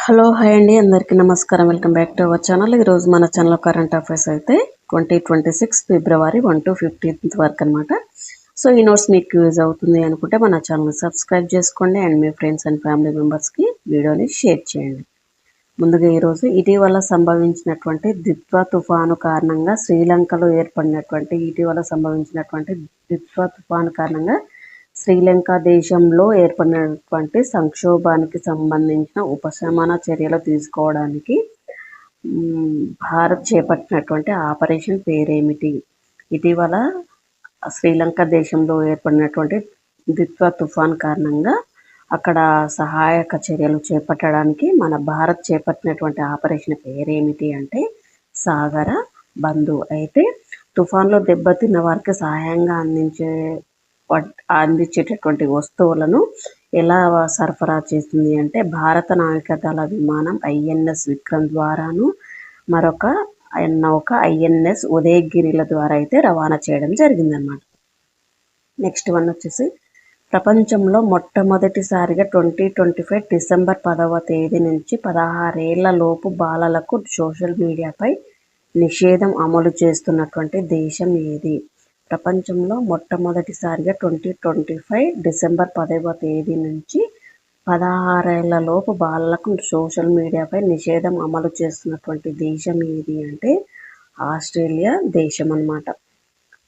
Hello hi అండి, అందరికీ నమస్కారం. Welcome back to our channel. ఈరోజు మన ఛానల్లో కరెంట్ అఫైర్స్ అయితే 2026 ఫిబ్రవరి 1 to 15th వరకు అనమాట. సో ఈ నోట్స్ మీకు యూజ్ అవుతుంది అనుకుంటే మన ఛానల్ సబ్స్క్రైబ్ చేసుకోండి and me friends and family మెంబర్స్కి వీడియోని షేర్ చేయండి. ముందుగా ఈరోజు ఇటీవల సంభవించినటువంటి దిత్వా తుఫాను కారణంగా శ్రీలంకలో ఏర్పడినటువంటి దిత్వా తుఫాను కారణంగా శ్రీలంక దేశంలో ఏర్పడినటువంటి సంక్షోభానికి సంబంధించిన ఉపశమన చర్యలు తీసుకోవడానికి భారత్ చేపట్టినటువంటి ఆపరేషన్ పేరేమిటి? ఇటీవల శ్రీలంక దేశంలో ఏర్పడినటువంటి దిత్వా తుఫాన్ కారణంగా అక్కడ సహాయక చర్యలు చేపట్టడానికి మన భారత్ చేపట్టినటువంటి ఆపరేషన్ పేరేమిటి అంటే సాగర బంధు. అయితే తుఫాన్లో దెబ్బతిన్న వారికి సహాయంగా అందించేటటువంటి వస్తువులను ఎలా సరఫరా చేస్తుంది అంటే భారత నావికాదళ విమానం INS విక్రమ్ ద్వారాను మరొక నౌక INS ఉదయగిరిల ద్వారా అయితే రవాణా చేయడం జరిగిందనమాట. నెక్స్ట్ వన్ వచ్చేసి ప్రపంచంలో మొట్టమొదటిసారిగా 2025 డిసెంబర్ 10వ తేదీ నుంచి 16 ఏళ్ల లోపు బాలలకు సోషల్ మీడియాపై నిషేధం అమలు చేస్తున్నటువంటి దేశం ఏది? ప్రపంచంలో మొట్టమొదటిసారిగా 2025 డిసెంబర్ 10వ తేదీ నుంచి 16 ఏళ్ల లోపు బాలలకు సోషల్ మీడియాపై నిషేధం అమలు చేస్తున్నటువంటి దేశం ఏది అంటే ఆస్ట్రేలియా దేశం అన్నమాట.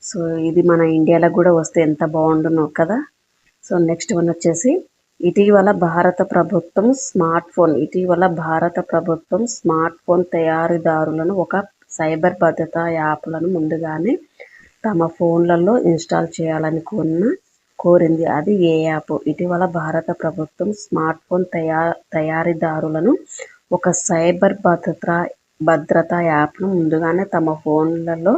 సో ఇది మన ఇండియాలో కూడా వస్తే ఎంత బాగుండునో కదా. సో నెక్స్ట్ వన్ వచ్చేసి ఇటీవల భారత ప్రభుత్వం స్మార్ట్ ఫోన్ తయారీదారులను ఒక సైబర్ భద్రతా యాప్లను ముందుగానే తమ ఫోన్లలో ఇన్స్టాల్ చేయాలని కోరింది. అది ఏ యాప్? ఇటీవల భారత ప్రభుత్వం స్మార్ట్ ఫోన్ తయారీదారులను ఒక సైబర్ భద్రతా యాప్ను ముందుగానే తమ ఫోన్లలో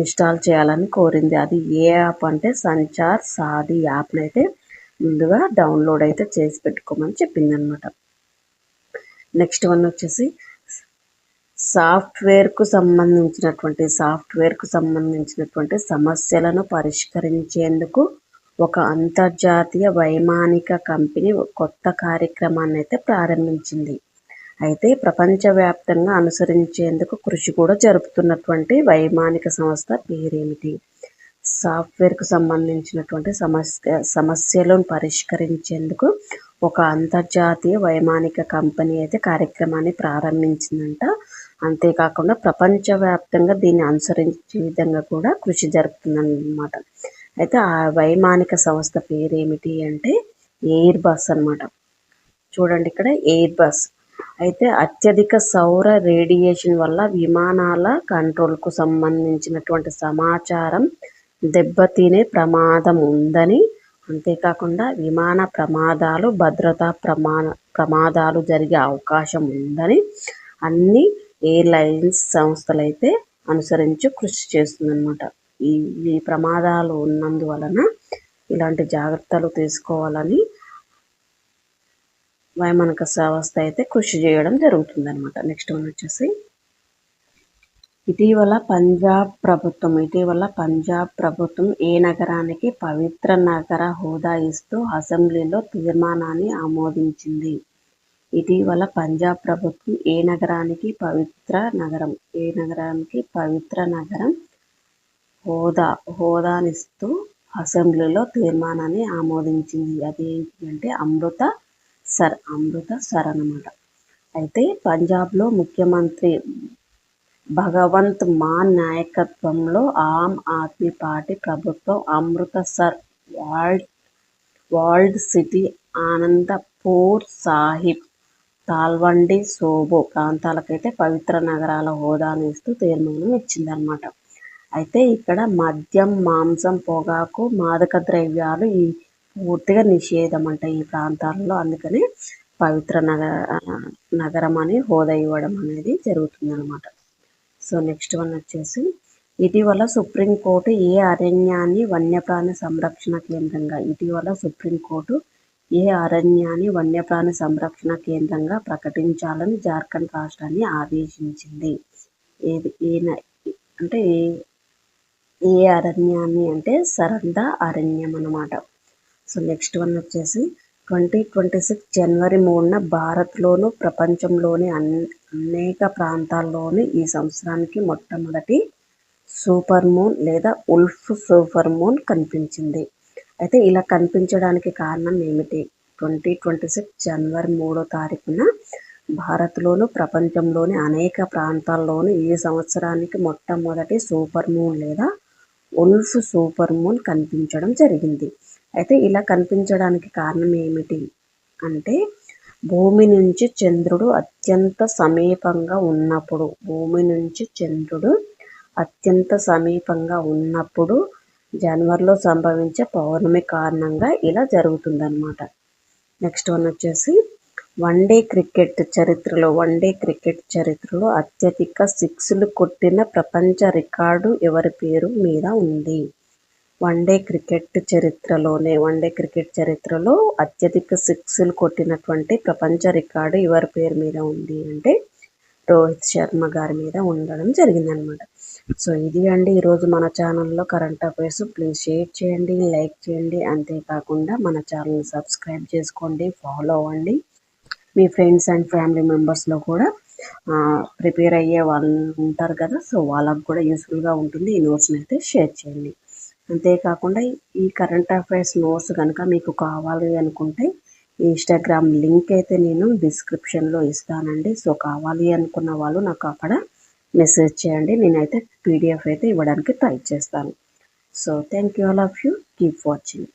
ఇన్స్టాల్ చేయాలని కోరింది. అది ఏ యాప్ అంటే సంచార్ సాధి యాప్ను అయితే ముందుగా డౌన్లోడ్ అయితే చేసి పెట్టుకోమని చెప్పింది అనమాట. నెక్స్ట్ వన్ వచ్చేసి సాఫ్ట్వేర్కు సంబంధించినటువంటి సమస్యలను పరిష్కరించేందుకు ఒక అంతర్జాతీయ వైమానిక కంపెనీ కొత్త కార్యక్రమాన్ని అయితే ప్రారంభించింది. అయితే ప్రపంచవ్యాప్తంగా అనుసరించేందుకు కృషి కూడా జరుపుతున్నటువంటి వైమానిక సంస్థ పేరేమిటి? సాఫ్ట్వేర్కు సంబంధించినటువంటి సమస్యలను పరిష్కరించేందుకు ఒక అంతర్జాతీయ వైమానిక కంపెనీ అయితే కార్యక్రమాన్ని ప్రారంభించిందంట. అంతేకాకుండా ప్రపంచవ్యాప్తంగా దీన్ని అనుసరించే విధంగా కూడా కృషి జరుపుతుందన్నమాట. అయితే ఆ వైమానిక సంస్థ పేరేమిటి అంటే ఎయిర్ బస్ అనమాట. చూడండి ఇక్కడ ఎయిర్ బస్. అయితే అత్యధిక సౌర రేడియేషన్ వల్ల విమానాల కంట్రోల్కు సంబంధించినటువంటి సమాచారం దెబ్బతినే ప్రమాదం ఉందని, అంతేకాకుండా విమాన ప్రమాదాలు భద్రతా ప్రమాదాలు జరిగే అవకాశం ఉందని అన్ని ఎయిర్లైన్స్ సంస్థలైతే అనుసరించి కృషి చేస్తుందన్నమాట. ఈ ప్రమాదాలు ఉన్నందువలన ఇలాంటి జాగ్రత్తలు తీసుకోవాలని వైమానిక సంస్థ అయితే కృషి చేయడం జరుగుతుందన్నమాట. నెక్స్ట్ వన్ వచ్చేసి ఇటీవల పంజాబ్ ప్రభుత్వం ఏ నగరానికి పవిత్ర నగర హోదా ఇస్తూ అసెంబ్లీలో తీర్మానాన్ని ఆమోదించింది? ఇటీవల పంజాబ్ ప్రభుత్వం ఏ నగరానికి పవిత్ర నగరం హోదానిస్తూ అసెంబ్లీలో తీర్మానాన్ని ఆమోదించింది. అదేంటి అంటే అమృతసర్ అన్నమాట. అయితే పంజాబ్లో ముఖ్యమంత్రి భగవంత్ మాన్ నాయకత్వంలో ఆమ్ ఆద్మీ పార్టీ ప్రభుత్వం అమృతసర్, వాల్డ్ సిటీ, ఆనందపూర్ సాహిబ్, తాల్వండి, సోబో ప్రాంతాలకైతే పవిత్ర నగరాల హోదాను ఇస్తూ తీర్మానం ఇచ్చిందనమాట. అయితే ఇక్కడ మద్యం, మాంసం, పొగాకు, మాదక ద్రవ్యాలు పూర్తిగా నిషేధం అంట ఈ ప్రాంతాలలో. అందుకని పవిత్ర నగరం అని హోదా ఇవ్వడం అనేది జరుగుతుందన్నమాట. సో నెక్స్ట్ వన్ వచ్చేసి ఇటీవల సుప్రీంకోర్టు ఏ అరణ్యాన్ని వన్యప్రాణి సంరక్షణ కేంద్రంగా ప్రకటించాలని జార్ఖండ్ రాష్ట్రాన్ని ఆదేశించింది? ఏ అరణ్యాన్ని అంటే సరందా అరణ్యం అన్నమాట. సో నెక్స్ట్ వన్ వచ్చేసి 2026 జనవరి 3న భారత్లోను ప్రపంచంలోని అనేక ప్రాంతాల్లోని ఈ సంవత్సరానికి మొట్టమొదటి సూపర్ మూన్ లేదా ఉల్ఫ్ సూపర్ మూన్ కనిపించింది. అయితే ఇలా కనిపించడానికి కారణం ఏమిటి? 2026 జనవరి 3వ తారీఖున భారత్లోను ప్రపంచంలోని అనేక ప్రాంతాల్లోనూ ఈ సంవత్సరానికి మొట్టమొదటి సూపర్ మూన్ లేదా ఉల్ఫ్ సూపర్ మూన్ కనిపించడం జరిగింది. అయితే ఇలా కనిపించడానికి కారణం ఏమిటి అంటే భూమి నుంచి చంద్రుడు అత్యంత సమీపంగా ఉన్నప్పుడు జనవరిలో సంభవించే పౌర్ణమి కారణంగా ఇలా జరుగుతుందన్నమాట. నెక్స్ట్ వన్ వచ్చేసి వన్డే క్రికెట్ చరిత్రలో అత్యధిక సిక్స్లు కొట్టిన ప్రపంచ రికార్డు ఎవరి పేరు మీద ఉంది? వన్డే క్రికెట్ చరిత్రలో అత్యధిక సిక్స్లు కొట్టినటువంటి ప్రపంచ రికార్డు ఎవరి పేరు మీద ఉంది అంటే రోహిత్ శర్మ గారి మీద ఉండడం జరిగిందనమాట. సో ఇది అండి ఈరోజు మన ఛానల్లో కరెంట్ అఫైర్స్. ప్లీజ్ షేర్ చేయండి, లైక్ చేయండి, అంతేకాకుండా మన ఛానల్ని సబ్స్క్రైబ్ చేసుకోండి, ఫాలో అవ్వండి. మీ ఫ్రెండ్స్ అండ్ ఫ్యామిలీ మెంబర్స్లో కూడా ప్రిపేర్ అయ్యే వాళ్ళు ఉంటారు కదా, సో వాళ్ళకు కూడా యూస్ఫుల్గా ఉంటుంది. ఈ నోట్స్ని అయితే షేర్ చేయండి. అంతేకాకుండా ఈ కరెంట్ అఫైర్స్ నోట్స్ కనుక మీకు కావాలి అనుకుంటే ఇన్స్టాగ్రామ్ లింక్ అయితే నేను డిస్క్రిప్షన్లో ఇస్తానండి. సో కావాలి అనుకున్న వాళ్ళు నాకు అక్కడ మెసేజ్ చేయండి, నేనైతే PDF అయితే ఇవ్వడానికి ట్రై చేస్తాను. So thank you all of you, keep watching.